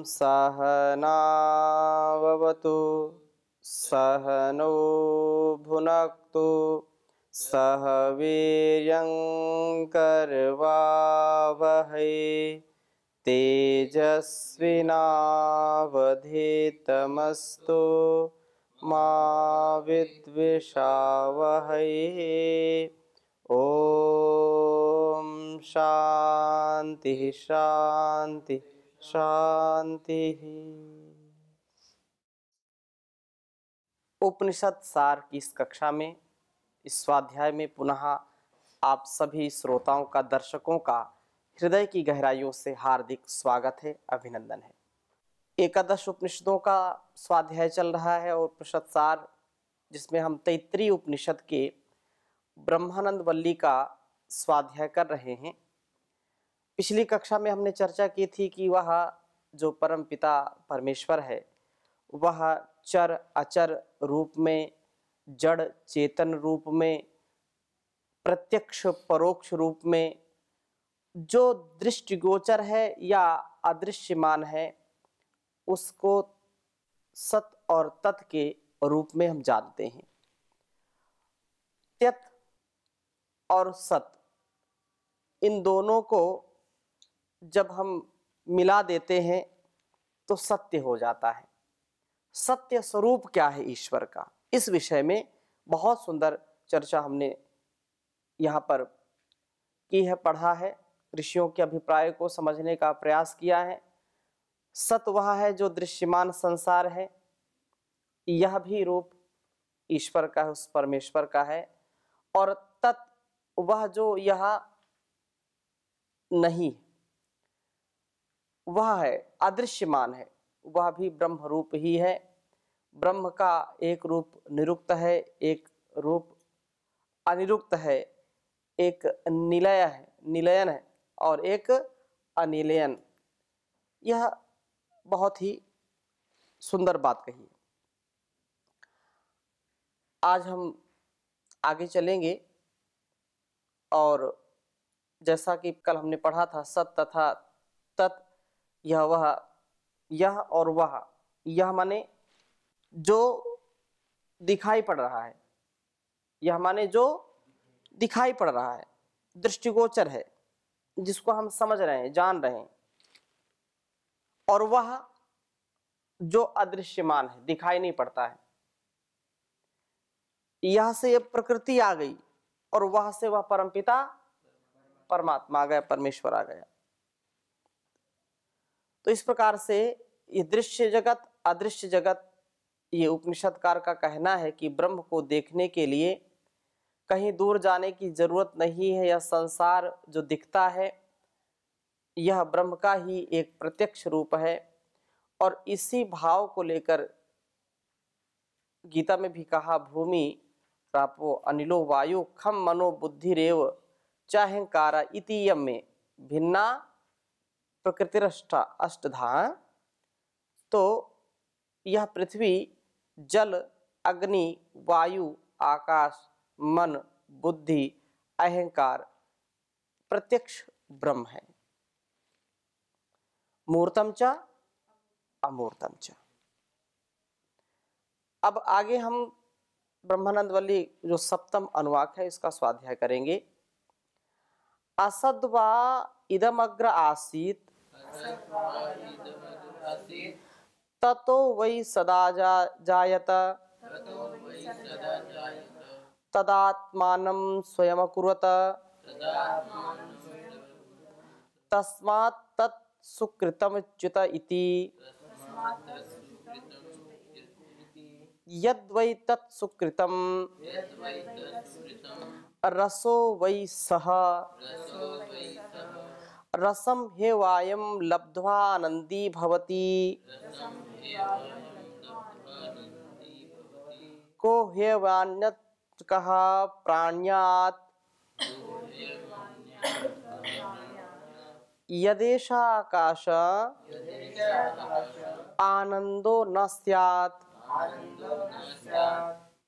सहनाववतु सहनौ भुनक्तु सह वीर्यङ्करवावहै तेजस्विनावधीतमस्तु मा विद्विषावहै। ओम शांति शांति शांति। उपनिषद सार की इस कक्षा में, इस स्वाध्याय में पुनः आप सभी श्रोताओं का, दर्शकों का हृदय की गहराइयों से हार्दिक स्वागत है, अभिनंदन है। एकादश उपनिषदों का स्वाध्याय चल रहा है और उपनिषद सार, जिसमें हम तैत्तिरीय उपनिषद के ब्रह्मानंद वल्ली का स्वाध्याय कर रहे हैं। पिछली कक्षा में हमने चर्चा की थी कि वह जो परम पिता परमेश्वर है, वह चर अचर रूप में, जड़ चेतन रूप में, प्रत्यक्ष परोक्ष रूप में, जो दृष्टिगोचर है या अदृश्यमान है, उसको सत और तत् के रूप में हम जानते हैं। त्यत और सत, इन दोनों को जब हम मिला देते हैं तो सत्य हो जाता है। सत्य स्वरूप क्या है ईश्वर का, इस विषय में बहुत सुंदर चर्चा हमने यहाँ पर की है, पढ़ा है, ऋषियों के अभिप्राय को समझने का प्रयास किया है। सत वह है जो दृश्यमान संसार है, यह भी रूप ईश्वर का है, उस परमेश्वर का है। और तत् वह जो यह नहीं, वह है अदृश्यमान है, वह भी ब्रह्म रूप ही है। ब्रह्म का एक रूप निरुक्त है, एक रूप अनिरुक्त है, एक निलय है, निलयन है, और एक अनिलयन। यह बहुत ही सुंदर बात कही। आज हम आगे चलेंगे और जैसा कि कल हमने पढ़ा था, सत तथा तत्, यह वह, यह और वह, यह माने जो दिखाई पड़ रहा है, यह माने जो दिखाई पड़ रहा है, दृष्टिगोचर है, जिसको हम समझ रहे हैं, जान रहे हैं। और वह जो अदृश्यमान है, दिखाई नहीं पड़ता है। यह से यह प्रकृति आ गई और वह से वह परमपिता परमात्मा आ गया, परमेश्वर आ गया। तो इस प्रकार से ये दृश्य जगत, अदृश्य जगत, ये उपनिषदकार का कहना है कि ब्रह्म को देखने के लिए कहीं दूर जाने की जरूरत नहीं है। यह संसार जो दिखता है, यह ब्रह्म का ही एक प्रत्यक्ष रूप है। और इसी भाव को लेकर गीता में भी कहा, भूमि रापो अनिलो वायु खम मनो बुद्धिरेव चाहंकारा इति यम में भिन्ना प्रकृतिरष्टा अष्टधा। तो यह पृथ्वी, जल, अग्नि, वायु, आकाश, मन, बुद्धि, अहंकार प्रत्यक्ष ब्रह्म है। मूर्तम च अमूर्तम च। अब आगे हम ब्रह्मानंद वल्ली जो सप्तम अनुवाक है, इसका स्वाध्याय करेंगे। असद्वा इदमग्र आसीत ततो वै सदा जायत तदात्मानं स्वयमकुर्वत तस्मात् तत् सुकृतमच्युत इति यद्वै तत् सुकृतं रसो वै सः रसं ह्यवायं लब्ध्वा आनंदी भवति को ह्यवान्यत्कः प्राण्यात् यदेषा आकाश आनंदो न स्यात्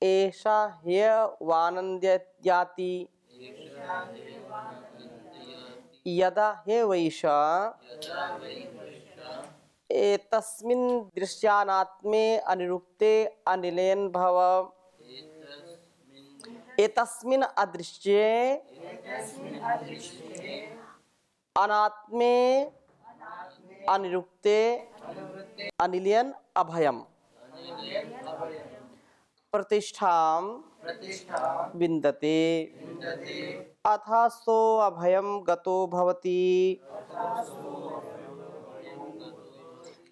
एषा ह्यवानन्द्याति यदा ह्यवैष एतस्मिन् दृश्यानात्मे अनिरुक्ते अनिलेन भव। एतस्मिन् अदृश्ये अनात्मे अनिरुक्ते अनिलयन अभयम प्रतिष्ठां विन्दते अथा सो अभयम गतो भवति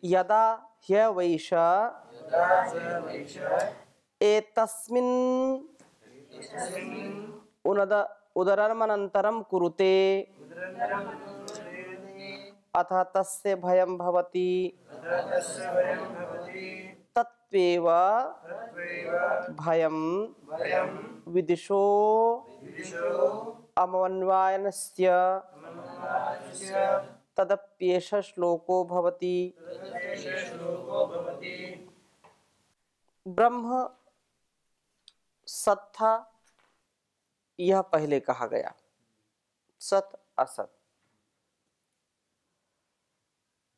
यदा ह्यवैष एतस्मिन् उदरमनन्तरं कुरुते अथ तस्य भयं भवति तत्त्वेव भयं विदिशो अमन्वायनस्य तदप्येष श्लोको भवति। ब्रह्म सत था, यह पहले कहा गया, सत असत।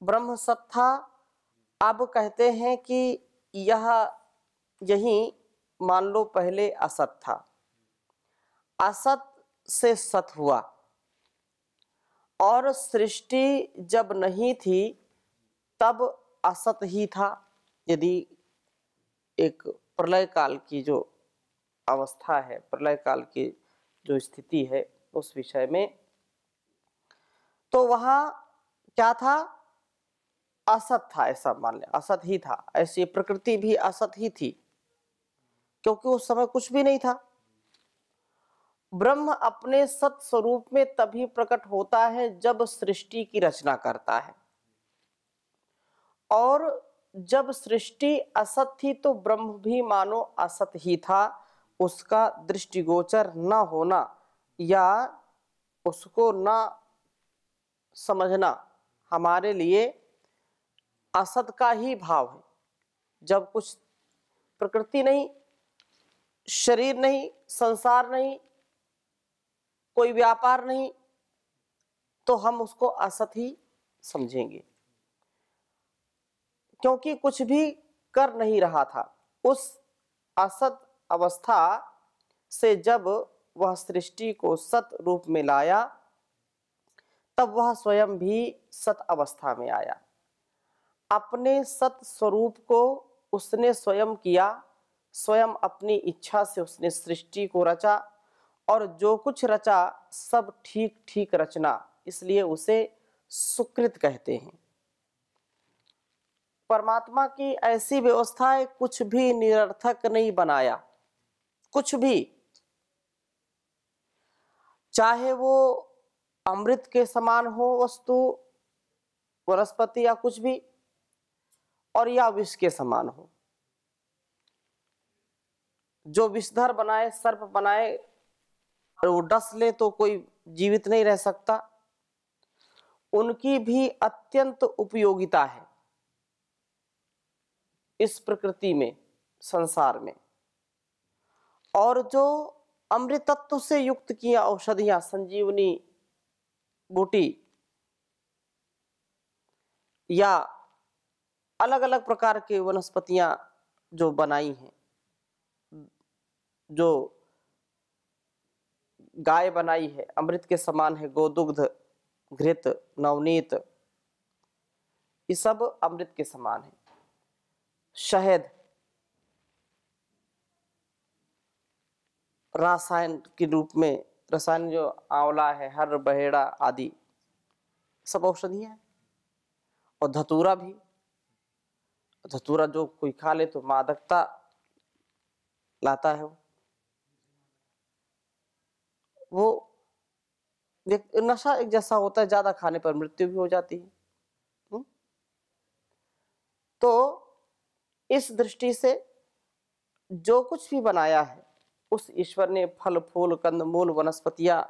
ब्रह्म सत था, अब कहते हैं कि यही मान लो पहले असत था, असत से सत हुआ और सृष्टि जब नहीं थी तब असत ही था। यदि एक प्रलय काल की जो अवस्था है, प्रलय काल की जो स्थिति है उस विषय में, तो वहाँ क्या था, असत था, ऐसा मान लें, असत ही था। ऐसी प्रकृति भी असत ही थी क्योंकि उस समय कुछ भी नहीं था। ब्रह्म अपने सत स्वरूप में तभी प्रकट होता है जब सृष्टि की रचना करता है, और जब सृष्टि असत थी तो ब्रह्म भी मानो असत ही था। उसका दृष्टिगोचर न होना या उसको न समझना हमारे लिए असत का ही भाव है। जब कुछ प्रकृति नहीं, शरीर नहीं, संसार नहीं, कोई व्यापार नहीं, तो हम उसको असत ही समझेंगे, क्योंकि कुछ भी कर नहीं रहा था। उस असत अवस्था से जब वह सृष्टि को सत रूप में लाया तब वह स्वयं भी सत अवस्था में आया। अपने सत स्वरूप को उसने स्वयं किया, स्वयं अपनी इच्छा से उसने सृष्टि को रचा, और जो कुछ रचा सब ठीक ठीक रचना, इसलिए उसे सुकृत कहते हैं। परमात्मा की ऐसी व्यवस्था है, कुछ भी निरर्थक नहीं बनाया, कुछ भी, चाहे वो अमृत के समान हो वस्तु, वनस्पति या कुछ भी, और या विष के समान हो। जो विषधर बनाए, सर्प बनाए और वो डस ले तो कोई जीवित नहीं रह सकता, उनकी भी अत्यंत उपयोगिता है इस प्रकृति में, संसार में। और जो अमृत तत्व से युक्त किया औषधियां, संजीवनी बूटी या अलग अलग प्रकार के वनस्पतियां जो बनाई हैं, जो गाय बनाई है अमृत के समान है, गोदुग्ध, घृत, नवनीत, ये सब अमृत के समान है। शहद रासायन के रूप में, रसायन जो आंवला है, हर बहेड़ा आदि सब औषधियां हैं। और धतूरा भी, धतूरा जो कोई खा ले तो मादकता लाता है, वो नशा एक जैसा होता है, ज्यादा खाने पर मृत्यु भी हो जाती है। तो इस दृष्टि से जो कुछ भी बनाया है उस ईश्वर ने, फल फूल कंद मूल वनस्पतियां,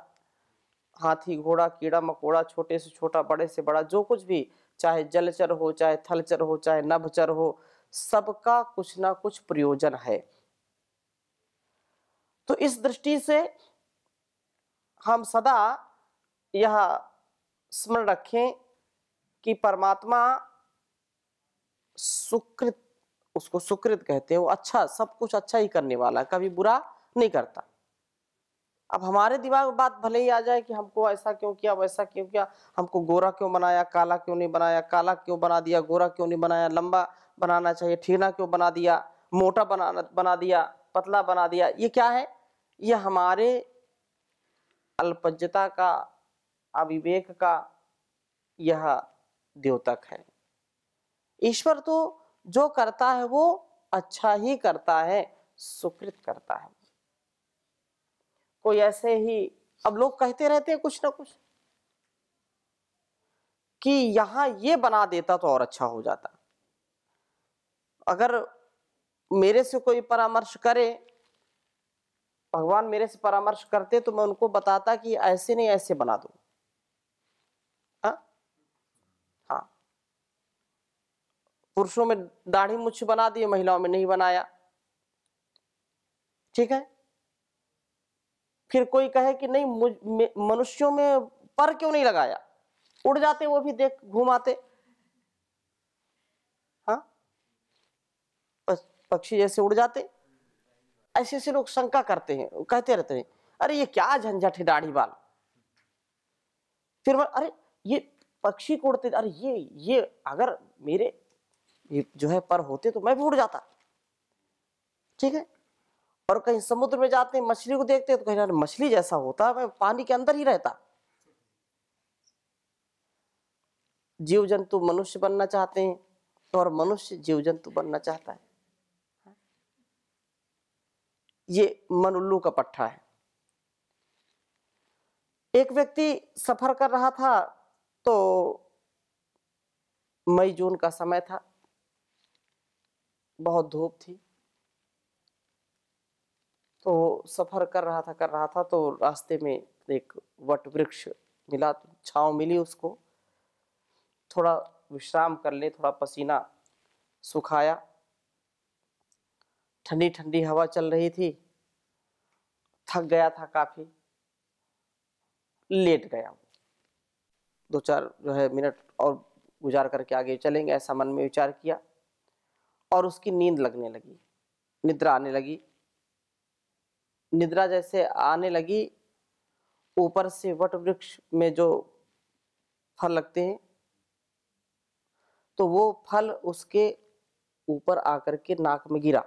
हाथी घोड़ा कीड़ा मकोड़ा, छोटे से छोटा बड़े से बड़ा जो कुछ भी, चाहे जलचर हो, चाहे थलचर हो, चाहे नभचर हो, सबका कुछ ना कुछ प्रयोजन है। तो इस दृष्टि से हम सदा यह स्मरण रखें कि परमात्मा सुकृत, उसको सुकृत कहते हैं, वो अच्छा, सब कुछ अच्छा ही करने वाला, कभी बुरा नहीं करता। अब हमारे दिमाग में बात भले ही आ जाए कि हमको ऐसा क्यों किया, वैसा क्यों किया, हमको गोरा क्यों बनाया, काला क्यों नहीं बनाया, काला क्यों बना दिया, गोरा क्यों नहीं बनाया, लंबा बनाना चाहिए, ठीना क्यों बना दिया, मोटा बना दिया, पतला बना दिया, ये क्या है? ये हमारे अल्पज्ञता का, अविवेक का यह द्योतक है। ईश्वर तो जो करता है वो अच्छा ही करता है, सुकृत करता है। कोई ऐसे ही, अब लोग कहते रहते हैं कुछ ना कुछ कि यहां ये बना देता तो और अच्छा हो जाता। अगर मेरे से कोई परामर्श करे, भगवान मेरे से परामर्श करते तो मैं उनको बताता कि ऐसे नहीं ऐसे बना दो। हाँ, पुरुषों में दाढ़ी मुछ बना दी, महिलाओं में नहीं बनाया, ठीक है। फिर कोई कहे कि नहीं मनुष्यों में पर क्यों नहीं लगाया, उड़ जाते वो भी, देख घुमाते, हाँ, पक्षी जैसे उड़ जाते। ऐसे ऐसे लोग शंका करते हैं, कहते रहते हैं अरे ये क्या झंझट है दाढ़ी बाल। फिर अरे ये पक्षी को उड़ते, अरे ये अगर मेरे ये जो है पर होते तो मैं भी उड़ जाता, ठीक है। और कहीं समुद्र में जाते हैं, मछली को देखते हैं तो कहीं मछली जैसा होता, मैं पानी के अंदर ही रहता। जीव जंतु मनुष्य बनना चाहते हैं और मनुष्य जीव जंतु बनना चाहता है। ये मन उल्लू का पट्टा है। एक व्यक्ति सफर कर रहा था, तो मई जून का समय था, बहुत धूप थी, तो सफर कर रहा था तो रास्ते में एक वट वृक्ष मिला, तो छांव मिली उसको, थोड़ा विश्राम कर ले, थोड़ा पसीना सुखाया, ठंडी ठंडी हवा चल रही थी, थक गया था काफी, लेट गया। 2-4 जो है मिनट और गुजार करके आगे चलेंगे, ऐसा मन में विचार किया, और उसकी नींद लगने लगी, निद्रा आने लगी। निद्रा जैसे आने लगी, ऊपर से वट वृक्ष में जो फल लगते हैं, तो वो फल उसके ऊपर आकर के नाक में गिरा।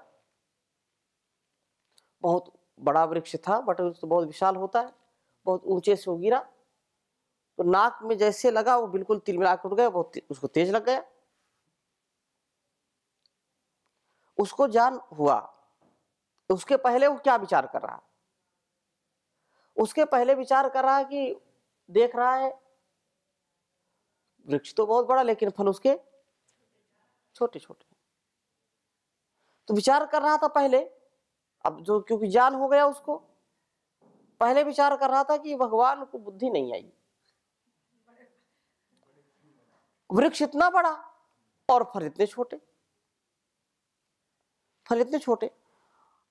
बहुत बड़ा वृक्ष था, वट वृक्ष तो बहुत विशाल होता है, बहुत ऊंचे से वो गिरा, तो नाक में जैसे लगा वो बिल्कुल तिलमिला के उठ गया, बहुत उसको तेज लग गया। उसको जान हुआ, उसके पहले वो क्या विचार कर रहा, उसके पहले विचार कर रहा कि देख रहा है वृक्ष तो बहुत बड़ा लेकिन फल उसके छोटे छोटे, तो विचार कर रहा था पहले। अब जो क्योंकि ज्ञान हो गया उसको, पहले विचार कर रहा था कि भगवान को बुद्धि नहीं आई, वृक्ष इतना बड़ा और फल इतने छोटे, फल इतने छोटे,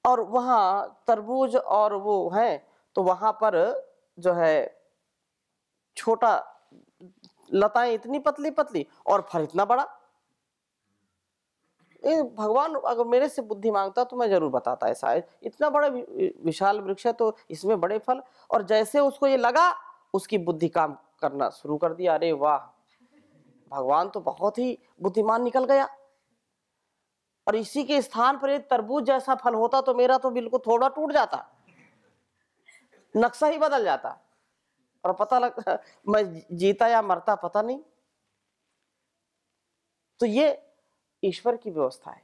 और वहां तरबूज और वो है, तो वहां पर जो है छोटा, लताएं इतनी पतली पतली और फल इतना बड़ा। भगवान अगर मेरे से बुद्धि मांगता तो मैं जरूर बताता, ऐसा है, इतना बड़ा विशाल वृक्ष है तो इसमें बड़े फल। और जैसे उसको ये लगा, उसकी बुद्धि काम करना शुरू कर दिया, अरे वाह, भगवान तो बहुत ही बुद्धिमान निकल गया, और इसी के स्थान पर एक तरबूज जैसा फल होता तो मेरा तो बिल्कुल थोड़ा टूट जाता, नक्शा ही बदल जाता, और पता लगता मैं जीता या मरता पता नहीं। तो ये ईश्वर की व्यवस्था है,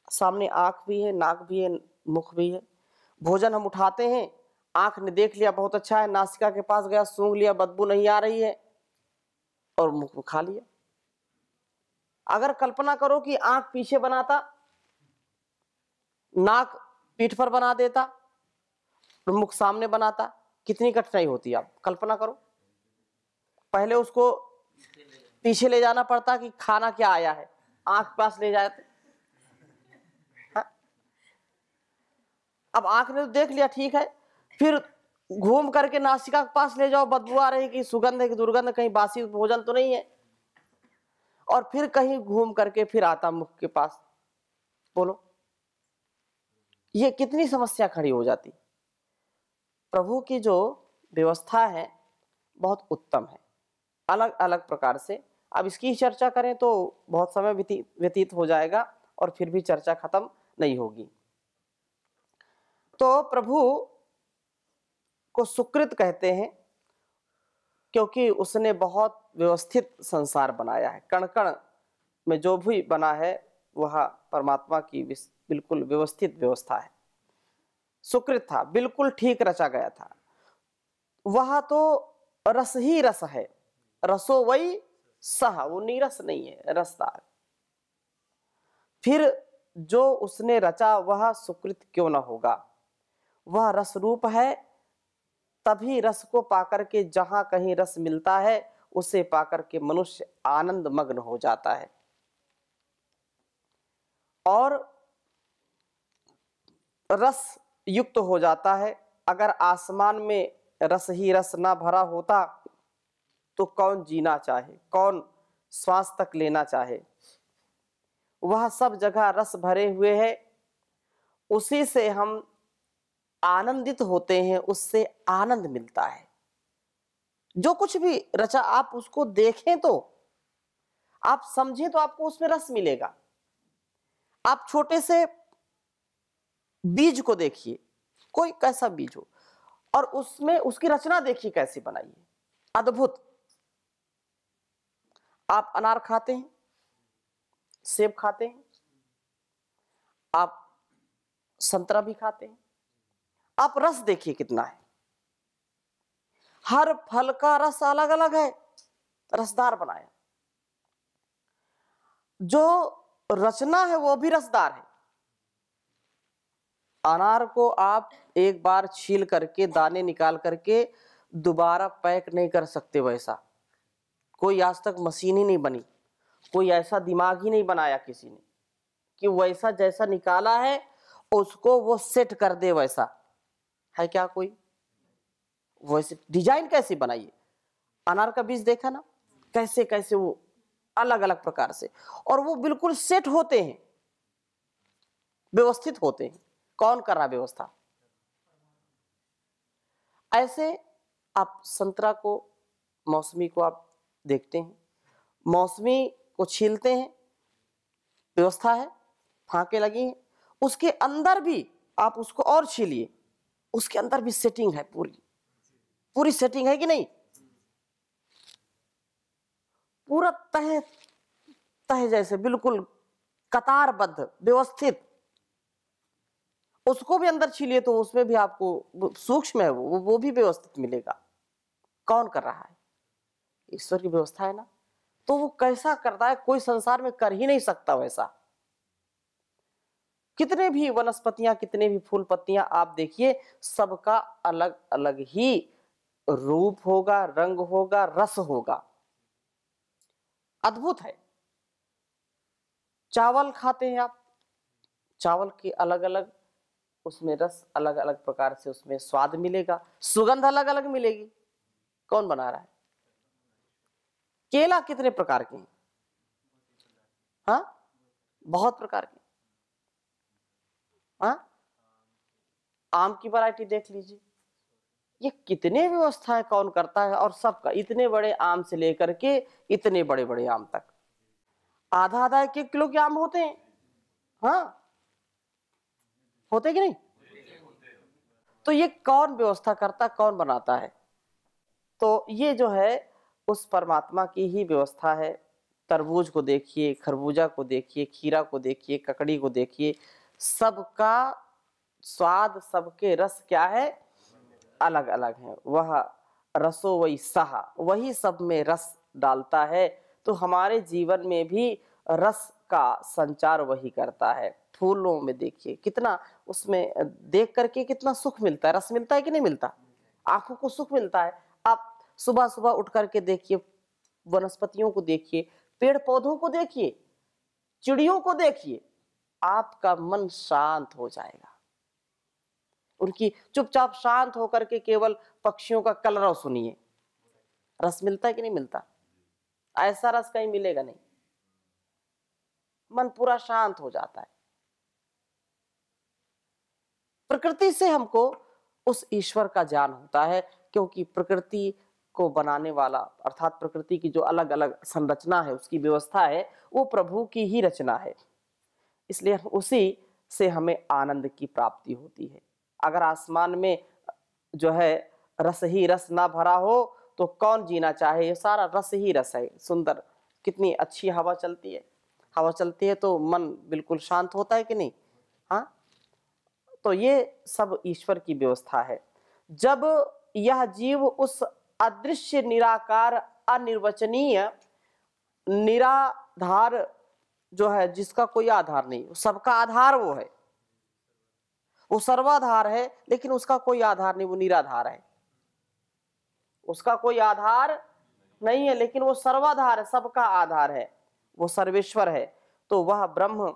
सामने आंख भी है, नाक भी है, मुख भी है। भोजन हम उठाते हैं, आंख ने देख लिया बहुत अच्छा है, नासिका के पास गया, सूंघ लिया, बदबू नहीं आ रही है, और मुख में खा लिया। अगर कल्पना करो कि आंख पीछे बनाता, नाक पीठ पर बना देता, और मुख सामने बनाता, कितनी कठिनाई होती, आप कल्पना करो। पहले उसको पीछे ले जाना पड़ता कि खाना क्या आया है, आंख पास ले जाए। अब आंख ने तो देख लिया, ठीक है, फिर घूम करके नासिका के पास ले जाओ, बदबू आ रही कि सुगंध है कि दुर्गंध, कहीं बासी भोजन तो नहीं है। और फिर कहीं घूम करके फिर आता मुख के पास। बोलो, ये कितनी समस्या खड़ी हो जाती। प्रभु की जो व्यवस्था है बहुत उत्तम है, अलग अलग प्रकार से। अब इसकी चर्चा करें तो बहुत समय व्यतीत हो जाएगा और फिर भी चर्चा खत्म नहीं होगी। तो प्रभु को सुकृत कहते हैं क्योंकि उसने बहुत व्यवस्थित संसार बनाया है। कण कण में जो भी बना है वह परमात्मा की बिल्कुल व्यवस्थित व्यवस्था है। सुकृत था, बिल्कुल ठीक रचा गया था। वह तो रस ही रस है, रसो वही सह, वो नीरस नहीं है, रसदार। फिर जो उसने रचा वह सुकृत क्यों न होगा। वह रस रूप है, तभी रस को पाकर के जहां कहीं रस मिलता है उसे पाकर के मनुष्य आनंद मग्न हो जाता है। और रस युक्त हो जाता है। अगर आसमान में रस ही रस ना भरा होता तो कौन जीना चाहे, कौन श्वास तक लेना चाहे। वह सब जगह रस भरे हुए है, उसी से हम आनंदित होते हैं, उससे आनंद मिलता है। जो कुछ भी रचा आप उसको देखें तो, आप समझें तो आपको उसमें रस मिलेगा। आप छोटे से बीज को देखिए, कोई कैसा बीज हो, और उसमें उसकी रचना देखिए कैसी बनाई है, अद्भुत। आप अनार खाते हैं, सेब खाते हैं, आप संतरा भी खाते हैं, आप रस देखिए कितना है। हर फल का रस अलग अलग है, रसदार बनाया। जो रचना है वो भी रसदार है। अनार को आप एक बार छील करके दाने निकाल करके दोबारा पैक नहीं कर सकते वैसा। कोई आज तक मशीन ही नहीं बनी, कोई ऐसा दिमाग ही नहीं बनाया किसी ने कि वैसा जैसा निकाला है उसको वो सेट कर दे। वैसा है क्या कोई? वैसे डिजाइन कैसे बनाइए। अनार का बीज देखा ना, कैसे कैसे वो अलग अलग प्रकार से, और वो बिल्कुल सेट होते हैं, व्यवस्थित होते हैं। कौन कर रहा व्यवस्था? ऐसे आप संतरा को, मौसमी को आप देखते हैं, मौसमी को छीलते हैं, व्यवस्था है, फांके लगी हैं, उसके अंदर भी आप उसको और छीलिए, उसके अंदर भी सेटिंग है, पूरी पूरी सेटिंग है कि नहीं? पूरा तह तह जैसे बिल्कुल कतारबद्ध व्यवस्थित। उसको भी अंदर छीलिए तो उसमें भी आपको सूक्ष्म है, वो भी व्यवस्थित मिलेगा। कौन कर रहा है? ईश्वर की व्यवस्था है ना। तो वो कैसा करता है, कोई संसार में कर ही नहीं सकता वैसा। कितने भी वनस्पतियां, कितने भी फूल पत्तियां आप देखिए, सबका अलग अलग ही रूप होगा, रंग होगा, रस होगा, अद्भुत है। चावल खाते हैं आप, चावल के अलग अलग उसमें रस, अलग अलग प्रकार से उसमें स्वाद मिलेगा, सुगंध अलग अलग मिलेगी। कौन बना रहा है? केला कितने प्रकार के हैं? हाँ, बहुत प्रकार के। हाँ, आम की वैरायटी देख लीजिए, ये कितने व्यवस्थाएं कौन करता है। और सबका, इतने बड़े आम से लेकर के इतने बड़े बड़े आम तक, आधा आधा 1-1 किलो के आम होते हैं। हाँ, होते कि नहीं? तो ये कौन व्यवस्था करता, कौन बनाता है? तो ये जो है उस परमात्मा की ही व्यवस्था है। तरबूज को देखिए, खरबूजा को देखिए, खीरा को देखिए, ककड़ी को देखिए, सबका स्वाद, सबके रस क्या है? अलग अलग है। वह रसो वही सहा, वही सब में रस डालता है। तो हमारे जीवन में भी रस का संचार वही करता है। फूलों में देखिए कितना, उसमें देख करके कितना सुख मिलता है, रस मिलता है कि नहीं मिलता? आंखों को सुख मिलता है। आप सुबह सुबह उठ करके देखिए, वनस्पतियों को देखिए, पेड़ पौधों को देखिए, चिड़ियों को देखिए, आपका मन शांत हो जाएगा। उनकी चुपचाप शांत होकर के केवल पक्षियों का कलरव सुनिए, रस मिलता है कि नहीं मिलता? ऐसा रस कहीं मिलेगा नहीं। मन पूरा शांत हो जाता है। प्रकृति से हमको उस ईश्वर का ज्ञान होता है, क्योंकि प्रकृति को बनाने वाला अर्थात प्रकृति की जो अलग अलग संरचना है, उसकी व्यवस्था है, वो प्रभु की ही रचना है। इसलिए उसी से हमें आनंद की प्राप्ति होती है। अगर आसमान में जो है रस ही रस ना भरा हो तो कौन जीना चाहे। ये सारा रस ही रस है। सुंदर, कितनी अच्छी हवा चलती है। हवा चलती है तो मन बिल्कुल शांत होता है कि नहीं? हाँ, तो ये सब ईश्वर की व्यवस्था है। जब यह जीव उस अदृश्य, निराकार, अनिर्वचनीय, निराधार जो है, जिसका कोई आधार नहीं, सबका आधार वो है, वो सर्वाधार है, लेकिन उसका कोई आधार नहीं, वो निराधार है। उसका कोई आधार नहीं है, लेकिन वो सर्वाधार है, सबका आधार है, वो सर्वेश्वर है। तो वह ब्रह्म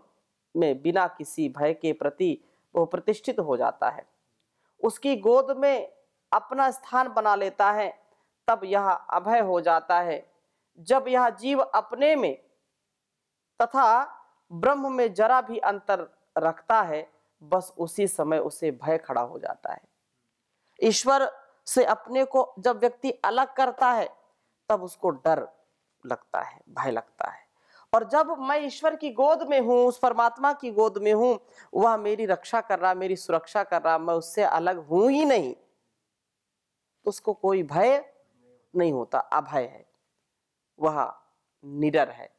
में बिना किसी भय के प्रति वो प्रतिष्ठित हो जाता है, उसकी गोद में अपना स्थान बना लेता है, तब यह अभय हो जाता है। जब यह जीव अपने में तथा ब्रह्म में जरा भी अंतर रखता है, बस उसी समय उसे भय खड़ा हो जाता है। ईश्वर से अपने को जब व्यक्ति अलग करता है, तब उसको डर लगता है, भय लगता है। और जब मैं ईश्वर की गोद में हूं, उस परमात्मा की गोद में हूं, वह मेरी रक्षा कर रहा, मेरी सुरक्षा कर रहा, मैं उससे अलग हूं ही नहीं, तो उसको कोई भय नहीं होता, अभय है, वह निडर है।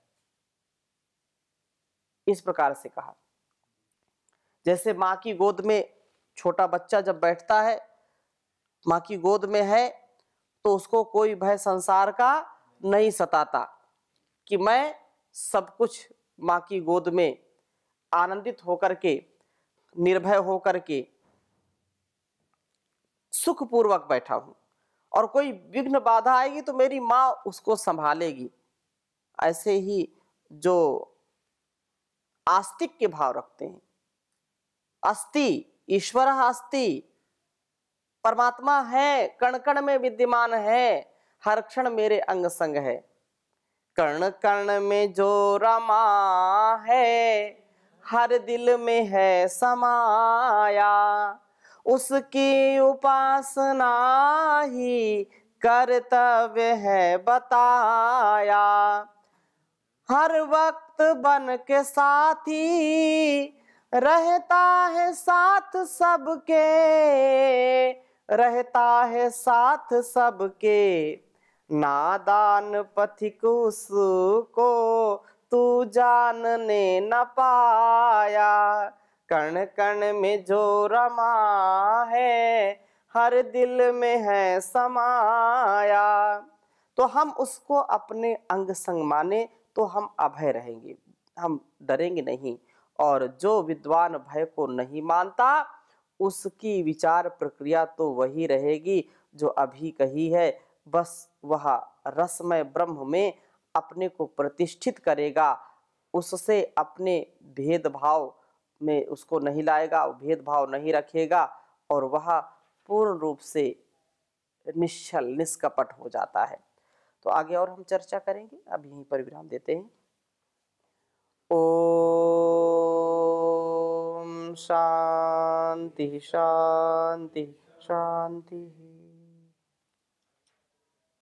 इस प्रकार से कहा, जैसे मां की गोद में छोटा बच्चा जब बैठता है, मां की गोद में है, तो उसको कोई भय संसार का नहीं सताता, कि मैं सब कुछ मां की गोद में आनंदित होकर के, निर्भय होकर के, सुखपूर्वक बैठा हूं, और कोई विघ्न बाधा आएगी तो मेरी मां उसको संभालेगी। ऐसे ही जो आस्तिक के भाव रखते हैं, अस्ति ईश्वर अस्ति, परमात्मा है, कण कण में विद्यमान है, हर क्षण मेरे अंग संग है, कण कण में जो रमा है, हर दिल में है समाया, उसकी उपासना ही कर्तव्य है बताया। हर वक्त बन के साथी रहता है साथ सबके, रहता है साथ सबके, नादान पथिक उसको तू जानने न पाया, कण कण में जो रमा है, हर दिल में है समाया। तो हम उसको अपने अंग संग माने तो हम अभय रहेंगे, हम डरेंगे नहीं। और जो विद्वान भय को नहीं मानता, उसकी विचार प्रक्रिया तो वही रहेगी जो अभी कही है, बस वह रसमय ब्रह्म में अपने को प्रतिष्ठित करेगा, उससे अपने भेदभाव में उसको नहीं लाएगा, भेदभाव नहीं रखेगा, और वह पूर्ण रूप से निश्चल निष्कपट हो जाता है। तो आगे और हम चर्चा करेंगे, अब यहीं पर विराम देते हैं। ओम शांति शांति शांति।